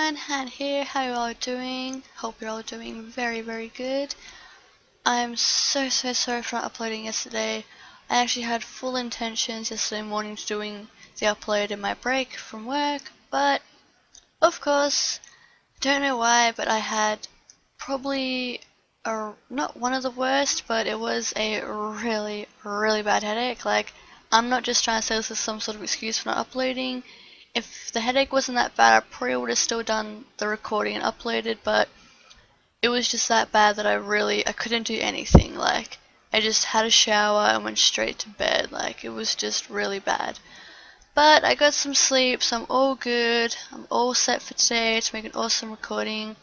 everyone, Han here. How you all doing? Hope you're all doing very good. I'm so sorry for not uploading yesterday. I actually had full intentions yesterday morning to doing the upload in my break from work, but of course, don't know why, but I had probably not one of the worst, but it was a really bad headache. Like, I'm not just trying to say this as some sort of excuse for not uploading. If the headache wasn't that bad, I probably would have still done the recording and uploaded, but it was just that bad that I couldn't do anything. Like, I just had a shower and went straight to bed. Like, it was just really bad. But I got some sleep, so I'm all good. I'm all set for today to make an awesome recording.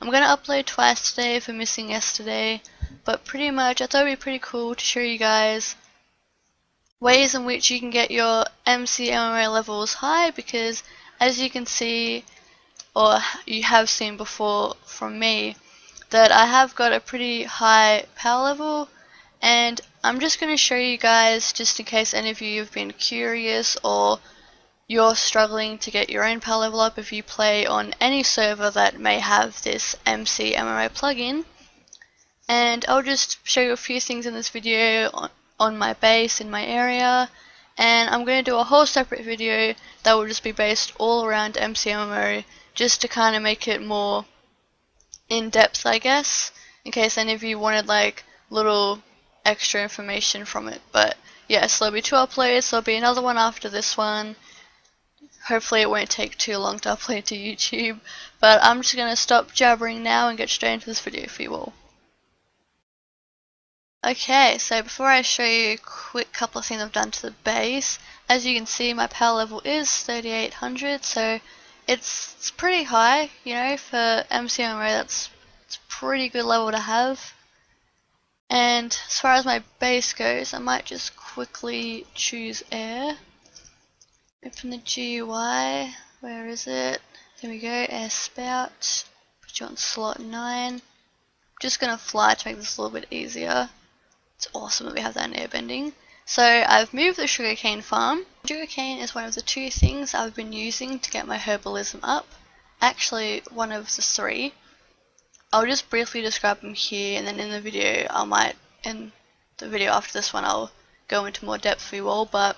I'm going to upload twice today for missing yesterday, but pretty much I thought it would be pretty cool to show you guys ways in which you can get your McMMO levels high, because as you can see, or you have seen before from me, that I have got a pretty high power level, and I'm just going to show you guys just in case any of you have been curious or you're struggling to get your own power level up if you play on any server that may have this McMMO plugin. And I'll just show you a few things in this video on my base in my area, and I'm going to do a whole separate video that will just be based all around McMMO, just to kind of make it more in depth, I guess, in case any of you wanted like little extra information from it. But yes, there'll be 2 uploads. There'll be another one after this one. Hopefully it won't take too long to upload to YouTube, but I'm just going to stop jabbering now and get straight into this video for you all. Okay, so before I show you a quick couple of things I've done to the base, as you can see my power level is 3800, so it's pretty high, you know, for McMMO. It's a pretty good level to have. And as far as my base goes, I might just quickly choose air. Open the GUI, where is it? There we go, air spout. Put you on slot 9. Just gonna fly to make this a little bit easier. It's awesome that we have that in Airbending. So I've moved the sugarcane farm. Sugarcane is one of the 2 things I've been using to get my herbalism up. Actually, one of the 3. I'll just briefly describe them here, and then in the video in the video after this one I'll go into more depth for you all, but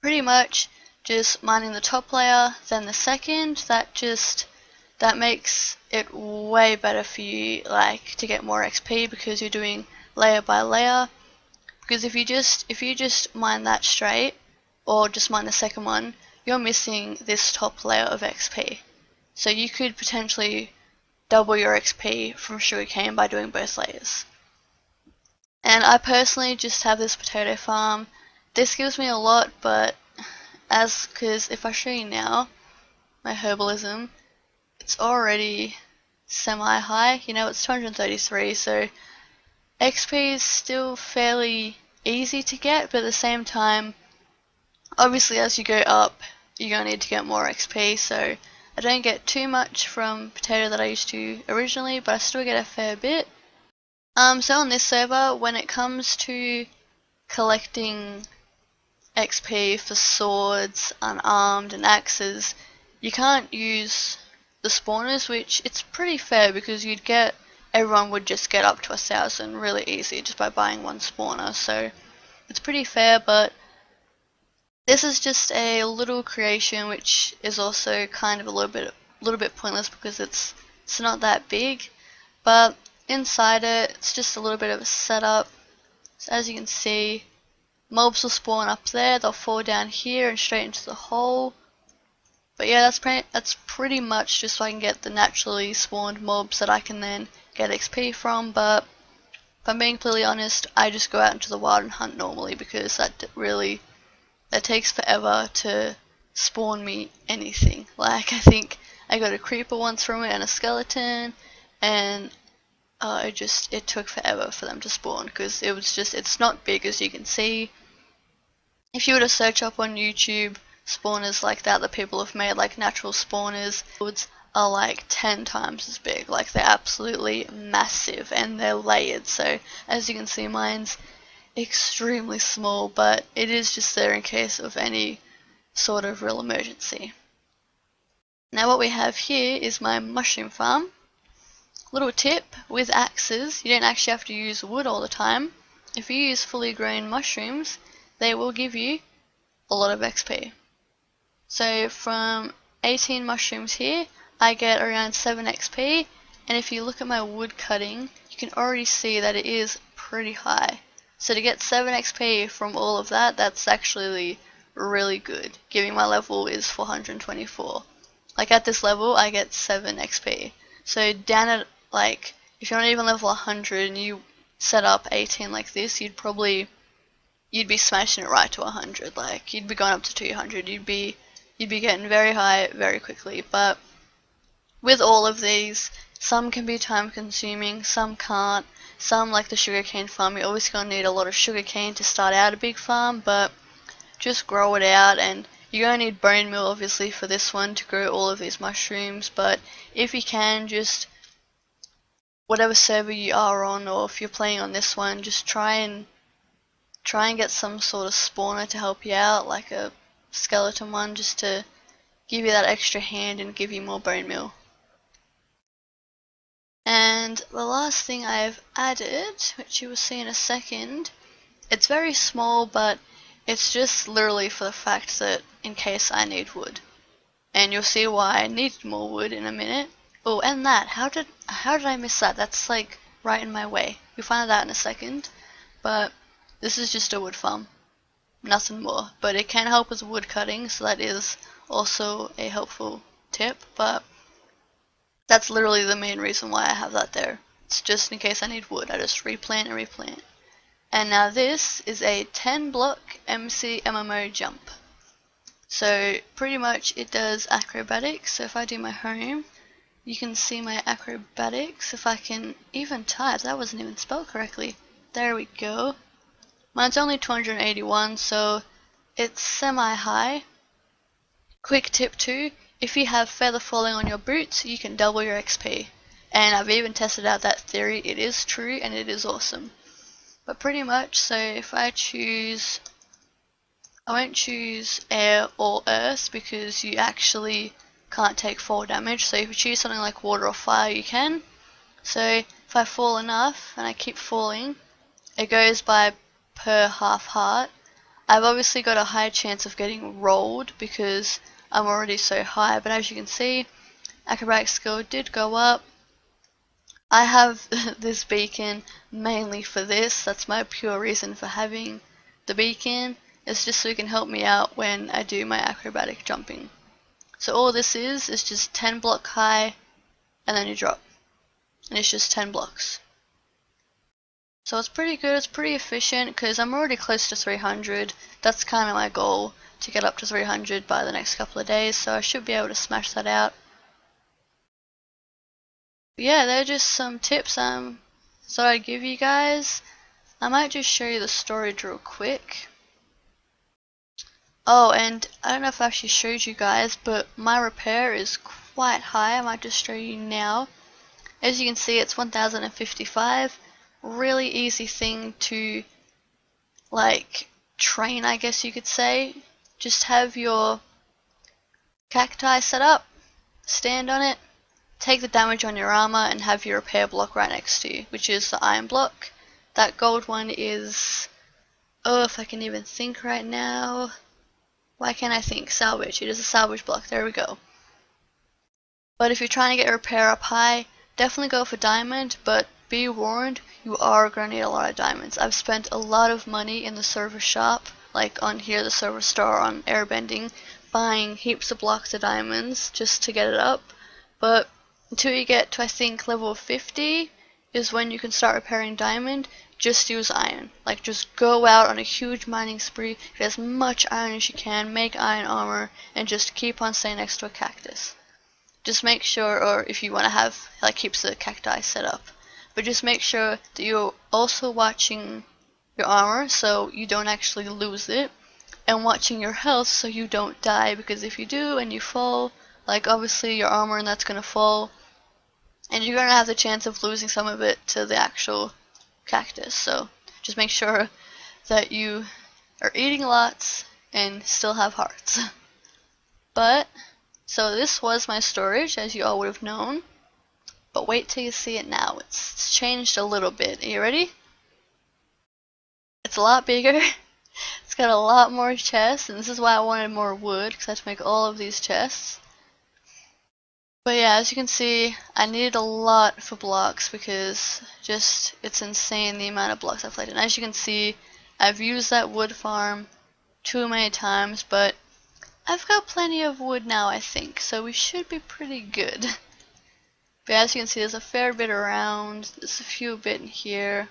pretty much just mining the top layer, then the second. That makes it way better for you, like, to get more XP, because you're doing layer by layer. Because if you just mine that straight, or just mine the second one, you're missing this top layer of XP. So you could potentially double your XP from sugarcane by doing both layers. And I personally just have this potato farm. This gives me a lot, but because if I show you now my herbalism, it's already semi-high. You know, it's 233, so XP is still fairly easy to get, but at the same time, obviously as you go up, you're going to need to get more XP, so I don't get too much from potato that I used to originally, but I still get a fair bit. So on this server, when it comes to collecting XP for swords, unarmed, and axes, you can't use the spawners, which it's pretty fair, because everyone would just get up to 1000 really easy just by buying one spawner, so it's pretty fair. But this is just a little creation, which is also kind of a little bit pointless, because it's not that big. But inside it's just a little bit of a setup. So as you can see, mobs will spawn up there, they'll fall down here and straight into the hole. But yeah, that's pretty much just so I can get the naturally spawned mobs that I can then get XP from. But if I'm being completely honest, I just go out into the wild and hunt normally, because that takes forever to spawn me anything. Like, I think I got a creeper once from it and a skeleton, and it took forever for them to spawn, because it's not big, as you can see. If you were to search up on YouTube spawners like that people have made, like natural spawners, are like 10 times as big. Like, they're absolutely massive, and they're layered. So as you can see, mine's extremely small, but it is just there in case of any sort of real emergency. Now what we have here is my mushroom farm. Little tip, with axes, you don't actually have to use wood all the time. If you use fully grown mushrooms, they will give you a lot of XP. So from 18 mushrooms here, I get around 7 XP, and if you look at my wood cutting, you can already see that it is pretty high. So to get 7 XP from all of that, that's actually really good, given my level is 424. Like at this level, I get 7 XP. So down at, like, if you're not even level 100 and you set up 18 like this, you'd be smashing it right to 100. Like, you'd be going up to 200. You'd be getting very high very quickly. But with all of these, some can be time consuming, some can't. Some, like the sugarcane farm, you're always going to need a lot of sugarcane to start out a big farm, but just grow it out. And you're going to need bone meal obviously for this one to grow all of these mushrooms, but if you can, just whatever server you are on, or if you're playing on this one, just try and get some sort of spawner to help you out, like a skeleton one, just to give you that extra hand and give you more bone meal. And the last thing I've added, which you will see in a second, it's very small, but it's just literally for the fact that in case I need wood. And you'll see why I need more wood in a minute. Oh, and that, how did I miss that? That's like right in my way. You'll find that in a second. But this is just a wood farm, nothing more. But it can help with wood cutting, so that is also a helpful tip. But that's literally the main reason why I have that there. It's just in case I need wood. I just replant and replant. And now this is a 10 block McMMO jump. So pretty much it does acrobatics. So if I do my home, you can see my acrobatics. If I can even type, that wasn't even spelled correctly. There we go. Mine's only 281, so it's semi-high. Quick tip too, if you have feather falling on your boots, you can double your XP. And I've even tested out that theory, it is true and it is awesome. But pretty much, so if I won't choose air or earth because you actually can't take fall damage. So if you choose something like water or fire, you can. So if I fall enough and I keep falling, it goes by per half heart. I've obviously got a high chance of getting rolled because I'm already so high, but as you can see, acrobatic skill did go up. I have this beacon mainly for this. That's my pure reason for having the beacon. It's just so it can help me out when I do my acrobatic jumping. So all this is just 10 block high and then you drop. And it's just 10 blocks. So it's pretty good, it's pretty efficient because I'm already close to 300. That's kind of my goal, to get up to 300 by the next couple of days, so I should be able to smash that out. But yeah, they're just some tips thought I'd give you guys. I might just show you the storage real quick. Oh, and I don't know if I actually showed you guys, but my repair is quite high. I might just show you now. As you can see, it's 1055. Really easy thing to like train, I guess you could say. Just have your cacti set up, stand on it, take the damage on your armor, and have your repair block right next to you, which is the iron block. That gold one is, oh, if I can even think right now. Why can't I think? Salvage. It is a salvage block. There we go. But if you're trying to get repair up high, definitely go for diamond, but be warned, you are going to need a lot of diamonds. I've spent a lot of money in the server shop, like on here, the server store on Airbending, buying heaps of blocks of diamonds just to get it up. But until you get to, I think, level 50 is when you can start repairing diamond. Just use iron. Like, just go out on a huge mining spree, get as much iron as you can, make iron armor, and just keep on staying next to a cactus. Just make sure, or if you want to have, like, keeps the cacti set up. But just make sure that you're also watching your armor so you don't actually lose it, and watching your health so you don't die, because if you do and you fall, like, obviously your armor and that's going to fall, and you're going to have the chance of losing some of it to the actual cactus. So just make sure that you are eating lots and still have hearts. But So this was my storage, as you all would have known. But wait till you see it now. It's changed a little bit. Are you ready? It's a lot bigger. It's got a lot more chests, and this is why I wanted more wood, because I had to make all of these chests. But yeah, as you can see, I needed a lot for blocks because just it's insane the amount of blocks I've played. And as you can see, I've used that wood farm too many times, but I've got plenty of wood now, I think, so we should be pretty good. But as you can see, there's a fair bit around. There's a few bit in here.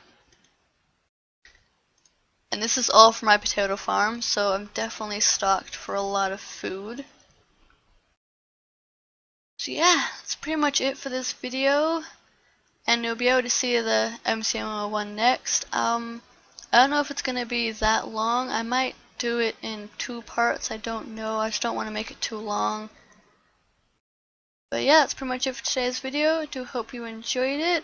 And this is all for my potato farm, so I'm definitely stocked for a lot of food. So yeah, that's pretty much it for this video. And you'll be able to see the McMMO one next. I don't know if it's going to be that long. I might do it in 2 parts. I don't know. I just don't want to make it too long. But yeah, that's pretty much it for today's video. I do hope you enjoyed it.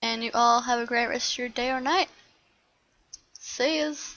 And you all have a great rest of your day or night. See yas.